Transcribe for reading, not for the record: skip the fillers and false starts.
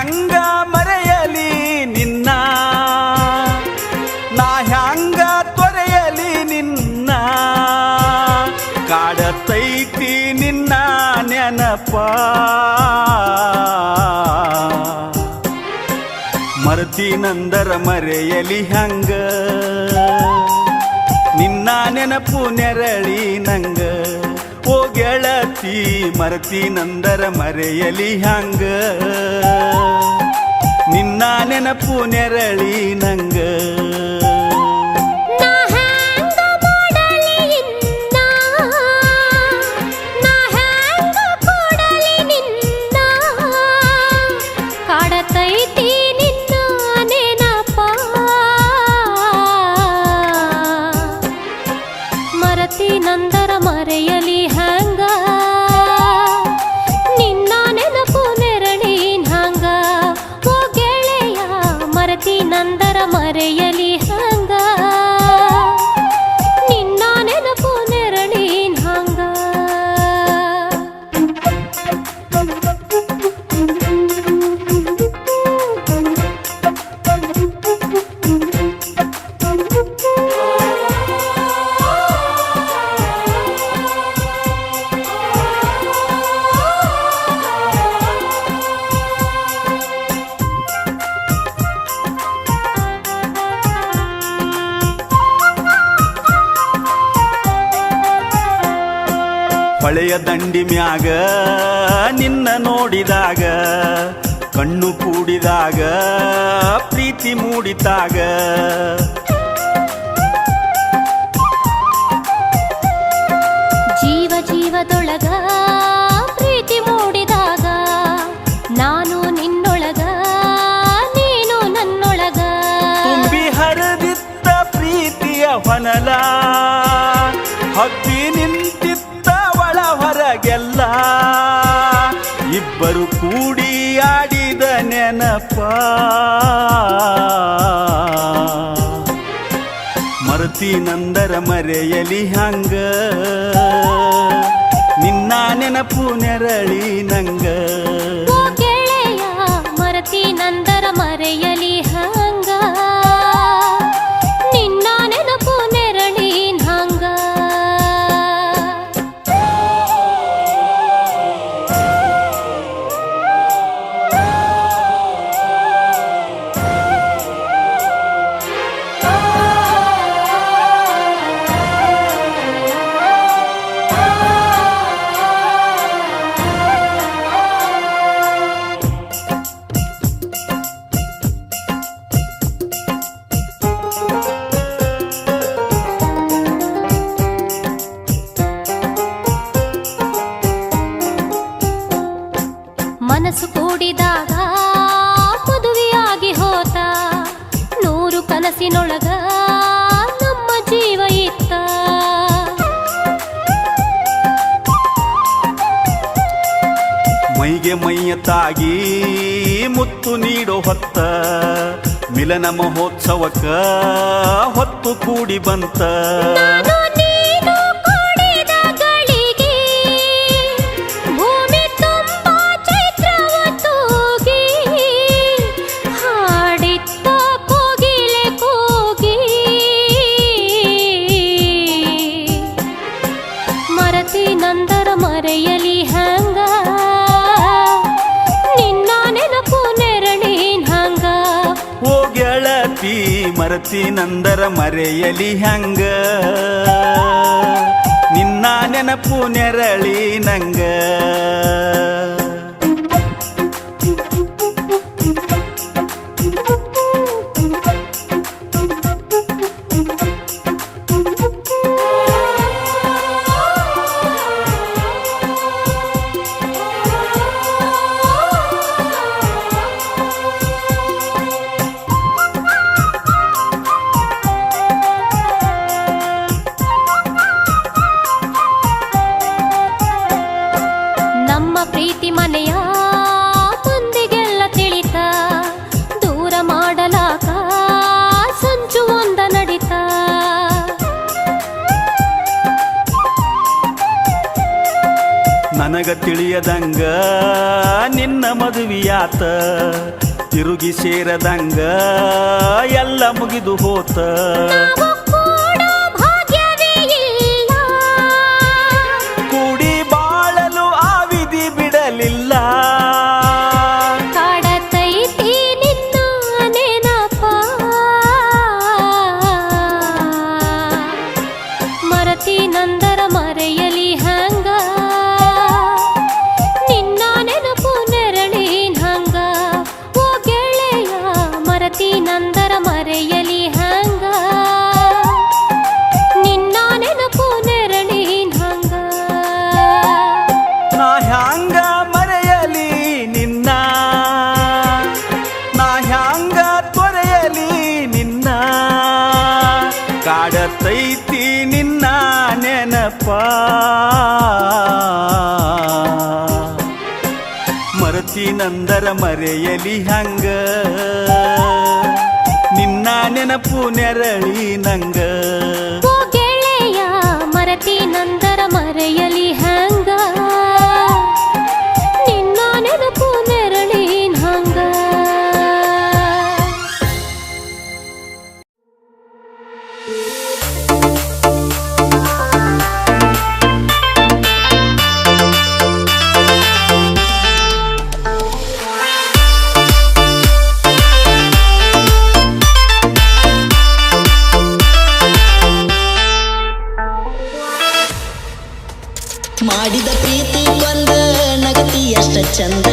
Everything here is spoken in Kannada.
ಹ್ಯಾಂಗ ಮರೆಯಲಿ ನಿನ್ನ, ನಾ ಹ್ಯಾಂಗ ತೊರೆಯಲಿ ನಿನ್ನ, ಕಾಡತೈತಿ ನಿನ್ನ ನೆನಪ. ಮರ್ತೀನಂದರ ಮರೆಯಲಿ ಹಂಗ, ನಿನ್ನ ನೆನಪು ನೆರಳಿ ನಂಗ. ಓ ಗೆಳತಿ ಮರ್ತೀನಂದರ ಮರೆಯಲಿ ಹಂಗ, ನಿನ್ನ ನೆನಪು ನೆರಳಿ ನಂಗ. ನಂದರ ಮರೆಯಲಿ ಹಂಗ, ನಿನ್ನ ನೆನಪು ನೆರಳಿನ ಹಂಗ. ಓ ಗೆಳೆಯ ಮರತಿ ನಂದರ ಮರೆಯಲಿ ಹಂಗ, ನಿನ್ನ ನೆನಪು ನೆರಳಿನ ಹಂಗ. ಹೊಳೆಯ ದಂಡಿ ಮ್ಯಾಗ ನಿನ್ನ ನೋಡಿದಾಗ, ಕಣ್ಣು ಕೂಡಿದಾಗ ಪ್ರೀತಿ ಮೂಡಿತಾಗ. ಜೀವ ಜೀವದೊಳಗ ಪ್ರೀತಿ ಮೂಡಿದಾಗ, ನಾನು ನಿನ್ನೊಳಗ ನೀನು ನನ್ನೊಳಗ. ತುಂಬಿ ಹರಿದಿತ್ತ ಪ್ರೀತಿಯ ಹೊನಲ, ಹಬ್ಬಿ ನಿಂತಿತ್ತ ಒಳ ಹೊರಗೆಲ್ಲ. ಇಬ್ಬರು ಕೂಡಿ ಆಡಿದ ನೆನಪ, ಮರ್ತೀನಂದರ ಮರೆಯಲಿ ಹಂಗ, ನಿನ್ನ ನೆನಪು ನೆರಳಿ ನಂಗ. ಓ ಗೆಳೆಯ ಮರ್ತೀನಂದರ ಮರೆಯಲಿ ಹಂಗ, ನಿನ್ನ ನೆನಪು ನೆರಳಿನ ಹಂಗ. ಮನಸ್ಸು ಕೂಡಿದಾಗ ಮದುವೆಯಾಗಿ ಹೋತ, ನೂರು ಕನಸಿನೊಳಗ ನಮ್ಮ ಜೀವ ಇತ್ತ. ಮೈಗೆ ಮೈಯ ತಾಗಿ ಮುತ್ತು ನೀಡೋ ಹೊತ್ತ, ಮಿಲನ ಮಹೋತ್ಸವಕ್ಕ ಹೊತ್ತು ಕೂಡಿ ಬಂತ. ನಾನು ನೀನು ಕೂಡಿದ ಗಳಿಗೆ, ಭೂಮಿ ತುಂಬ ಚೈತ್ರವ ತೂಗಿ, ಹಾಡಿತ್ತ ಕೋಗಿಲೆ ಕೂಗಿ. ಮರತೀನಂದರ ಮರೆಯಲಿ ಹಂಗ, ನಿನ್ನ ನೆನಪು ನೆರಳಿನ ಹಂಗ. ಓ ಗೆಳತಿ ಮರ್ತೀನಂದರ ಮರೆಯಲಿ ಹಂಗ, ನಿನ್ನ ನೆನಪು ನೆರಳಿ ನಂಗ. ಪ್ರೀತಿ ಮನೆಯ ಮಂದಿಗೆಲ್ಲ ತಿಳಿತ, ದೂರ ಮಾಡಲಾಕ ಸಂಚು ಒಂದ ನಡಿತ. ನನಗ ತಿಳಿಯದಂಗ ನಿನ್ನ ಮದುವೆಯಾತ ತಿರುಗಿ ಸೇರದಂಗ ಎಲ್ಲ ಮುಗಿದು ಹೋತ ನಾವು ಕೂಡೋ ಭಾಗ್ಯವೇ ಇಲ್ಲ. ಕೂಡಿ ಬಾಳಲು ಆ ವಿಧಿ ಬಿಡಲಿಲ್ಲ ಕಾಡತೈತಿ ನಿನ್ನ ನೆನಪ ಮರತಿ ನಂದರ ಮರೆಯಲಿ ಹಂಗ ನಿನ್ನ ನೆನಪು ನೆರಳಿನ ಹಂಗ ಓ ಗೆಳೆಯ ಮರತಿ ನಂದರ ಮರೆಯಲಿ ಹಂಗ ನಿನ್ನ ನೆನಪು ನೆರಳಿನ ಹಂಗ ನಾ ಹ್ಯಾಂಗ ಮರೆಯಲಿ ನಿನ್ನ ನಾ ಹ್ಯಾಂಗ ತೊರೆಯಲಿ ನಿನ್ನ ಕಾಡತೈತಿ ನಿನ್ನ ನೆನಪ ಮರತಿ ನಂದರ ಮರೆಯಲಿ ಹಂಗ ನಿನ್ನ ನೆನಪು ನೆರಳಿ ನಂಗ ಓ ಗೆಳೆಯ ಮರತಿ ನಂದರ ಮರೆಯಲಿ ಹಂಗ ನಿನ್ನ ನೆನಪು ನೆರಳಿನ ಹಂಗ ಮಾಡಿದ ಪ್ರೀತಿ ಕೊಂದ ನಗತಿ ಅಷ್ಟ ಚಂದ